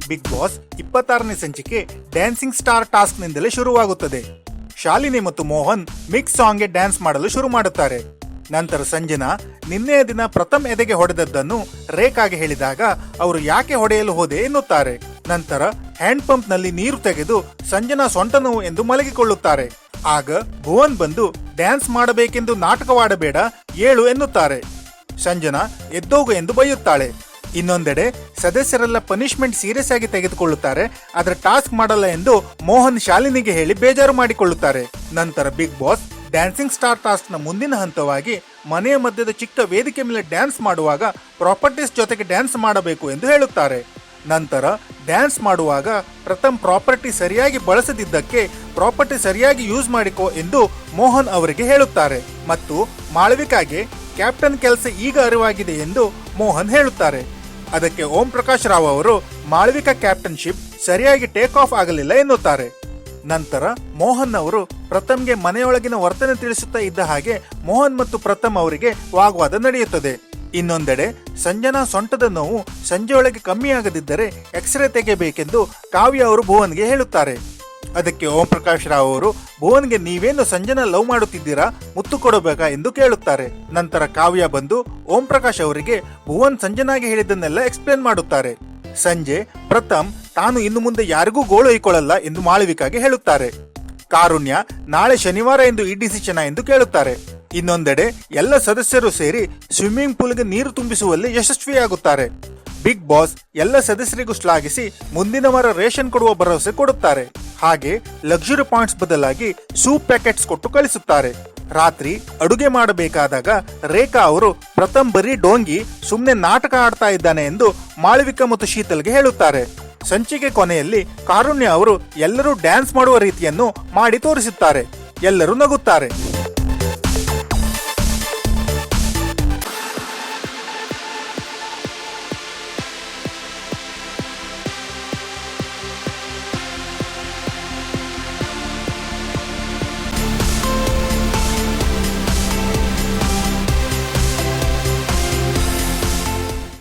Big boss 26ನೇ ಸಂಚಿಕೆ dancing star task ನಿಂದಲೇ ಶುರುವಾಗುತ್ತದೆ. ಶಾಲಿನಿ ಮತ್ತು ಮೋಹನ್ ಮಿಕ್ಸ್ ಸಾಂಗ್ಗೆ ಡ್ಯಾನ್ಸ್ ಮಾಡಲು ಶುರು ಮಾಡುತ್ತಾರೆ. ನಂತರ ಸಂಜನಾ ನಿನ್ನೆಯ ದಿನ ಪ್ರಥಮ್ ಎದೆಗೆ ಹೊಡೆದದ್ದನ್ನು ರೇಖಾಗೆ ಹೇಳಿದಾಗ ಅವರು ಯಾಕೆ ಹೊಡೆಯಲು ಹೋದೆ ಎನ್ನುತ್ತಾರೆ. ನಂತರ ಹ್ಯಾಂಡ್ ಪಂಪ್ ನಲ್ಲಿ ನೀರು ತೆಗೆದು ಸಂಜನಾ ಸೊಂಟ ನೋವು ಎಂದು ಮಲಗಿಕೊಳ್ಳುತ್ತಾರೆ. ಆಗ ಭುವನ್ ಬಂದು ಡ್ಯಾನ್ಸ್ ಮಾಡಬೇಕೆಂದು ನಾಟಕವಾಡಬೇಡ ಏಳು ಎನ್ನುತ್ತಾರೆ. ಸಂಜನಾ ಎದ್ದೋಗು ಎಂದು ಬೈಯುತ್ತಾಳೆ. ಇನ್ನೊಂದೆಡೆ ಸದಸ್ಯರೆಲ್ಲ ಪನಿಷ್ಮೆಂಟ್ ಸೀರಿಯಸ್ ಆಗಿ ತೆಗೆದುಕೊಳ್ಳುತ್ತಾರೆ. ಆದರೆ ಟಾಸ್ಕ್ ಮಾಡಲ್ಲ ಎಂದು ಮೋಹನ್ ಶಾಲಿನಿಗೆ ಹೇಳಿ ಬೇಜಾರು ಮಾಡಿಕೊಳ್ಳುತ್ತಾರೆ. ನಂತರ Bigg Boss dancing star task ನ ಮುಂದಿನ ಹಂತವಾಗಿ ಮನೆಯ ಮಧ್ಯದ ಚಿಕ್ಕ ವೇದಿಕೆ ಮೇಲೆ ಡ್ಯಾನ್ಸ್ ಮಾಡುವಾಗ ಪ್ರಾಪರ್ಟೀಸ್ ಜೊತೆಗೆ ಡ್ಯಾನ್ಸ್ ಮಾಡಬೇಕು ಎಂದು ಹೇಳುತ್ತಾರೆ. ನಂತರ ಡ್ಯಾನ್ಸ್ ಮಾಡುವಾಗ ಪ್ರಥಮ್ ಪ್ರಾಪರ್ಟಿ ಸರಿಯಾಗಿ ಬಳಸದಿದ್ದಕ್ಕೆ ಪ್ರಾಪರ್ಟಿ ಸರಿಯಾಗಿ ಯೂಸ್ ಮಾಡಿಕೋ ಎಂದು ಮೋಹನ್ ಅವರಿಗೆ ಹೇಳುತ್ತಾರೆ ಮತ್ತು ಮಾಳವಿಕಾಗೆ ಕ್ಯಾಪ್ಟನ್ ಕೆಲಸ ಈಗ ಅರಿವಾಗಿದೆ ಎಂದು ಮೋಹನ್ ಹೇಳುತ್ತಾರೆ. ಅದಕ್ಕೆ ಓಂ ಪ್ರಕಾಶ್ ರಾವ್ ಅವರು ಮಾಳವಿಕಾ ಕ್ಯಾಪ್ಟನ್ಶಿಪ್ ಸರಿಯಾಗಿ ಟೇಕ್ ಆಫ್ ಆಗಲಿಲ್ಲ ಎನ್ನುತ್ತಾರೆ. ನಂತರ ಮೋಹನ್ ಅವರು ಪ್ರಥಮ್ಗೆ ಮನೆಯೊಳಗಿನ ವರ್ತನೆ ತಿಳಿಸುತ್ತಾ ಇದ್ದ ಹಾಗೆ ಮೋಹನ್ ಮತ್ತು ಪ್ರಥಮ್ ಅವರಿಗೆ ವಾಗ್ವಾದ ನಡೆಯುತ್ತದೆ. ಇನ್ನೊಂದೆಡೆ ಸಂಜನಾ ಸೊಂಟದ ನೋವು ಸಂಜೆಯೊಳಗೆ ಕಮ್ಮಿಯಾಗದಿದ್ದರೆ ಎಕ್ಸ್ರೇ ತೆಗೆಯಬೇಕೆಂದು ಕಾವ್ಯ ಅವರು ಭುವನ್ಗೆ ಹೇಳುತ್ತಾರೆ. ಅದಕ್ಕೆ ಓಂ ಪ್ರಕಾಶ್ ರಾವ್ ಅವರು ಭುವನ್ಗೆ ನೀವೇನು ಸಂಜನಾ ಲವ್ ಮಾಡುತ್ತಿದ್ದೀರಾ, ಮುತ್ತು ಕೊಡಬೇಕಾ ಎಂದು ಕೇಳುತ್ತಾರೆ. ನಂತರ ಕಾವ್ಯ ಬಂದು ಓಂ ಪ್ರಕಾಶ್ ಅವರಿಗೆ ಭುವನ್ ಸಂಜನಾಗೆ ಹೇಳಿದ್ದನ್ನೆಲ್ಲ ಎಕ್ಸ್ಪ್ಲೇನ್ ಮಾಡುತ್ತಾರೆ. ಸಂಜೆ ಪ್ರಥಮ್ ತಾನು ಇನ್ನು ಮುಂದೆ ಯಾರಿಗೂ ಗೋಳು ಹೊಯ್ಕೊಳ್ಳಲ್ಲ ಎಂದು ಮಾಳವಿಕಾಗೆ ಹೇಳುತ್ತಾರೆ. ಕಾರುಣ್ಯ ನಾಳೆ ಶನಿವಾರ ಎಂದು ಈ ಡಿಸಿಷನ್ ಎಂದು ಕೇಳುತ್ತಾರೆ. ಇನ್ನೊಂದೆಡೆ ಎಲ್ಲ ಸದಸ್ಯರು ಸೇರಿ ಸ್ವಿಮ್ಮಿಂಗ್ ಪೂಲ್ಗೆ ನೀರು ತುಂಬಿಸುವಲ್ಲಿ ಯಶಸ್ವಿಯಾಗುತ್ತಾರೆ. ಬಿಗ್ ಬಾಸ್ ಎಲ್ಲ ಸದಸ್ಯರಿಗೂ ಶ್ಲಾಘಿಸಿ ಮುಂದಿನ ವಾರ ರೇಷನ್ ಕೊಡುವ ಭರವಸೆ ಕೊಡುತ್ತಾರೆ. ಹಾಗೆ ಲಕ್ಸುರಿ ಪಾಯಿಂಟ್ಸ್ ಬದಲಾಗಿ ಸೂಪ್ ಪ್ಯಾಕೆಟ್ಸ್ ಕೊಟ್ಟು ಕಳಿಸುತ್ತಾರೆ. ರಾತ್ರಿ ಅಡುಗೆ ಮಾಡಬೇಕಾದಾಗ ರೇಖಾ ಅವರು ಪ್ರಥಮ್ ಬರೀ ಡೋಂಗಿ ಸುಮ್ನೆ ನಾಟಕ ಆಡ್ತಾ ಇದ್ದಾನೆ ಎಂದು ಮಾಳವಿಕಾ ಮತ್ತು ಶೀತಲ್ಗೆ ಹೇಳುತ್ತಾರೆ. ಸಂಚಿಕೆ ಕೊನೆಯಲ್ಲಿ ಕಾರುಣ್ಯ ಅವರು ಎಲ್ಲರೂ ಡ್ಯಾನ್ಸ್ ಮಾಡುವ ರೀತಿಯನ್ನು ಮಾಡಿ ತೋರಿಸುತ್ತಾರೆ. ಎಲ್ಲರೂ ನಗುತ್ತಾರೆ.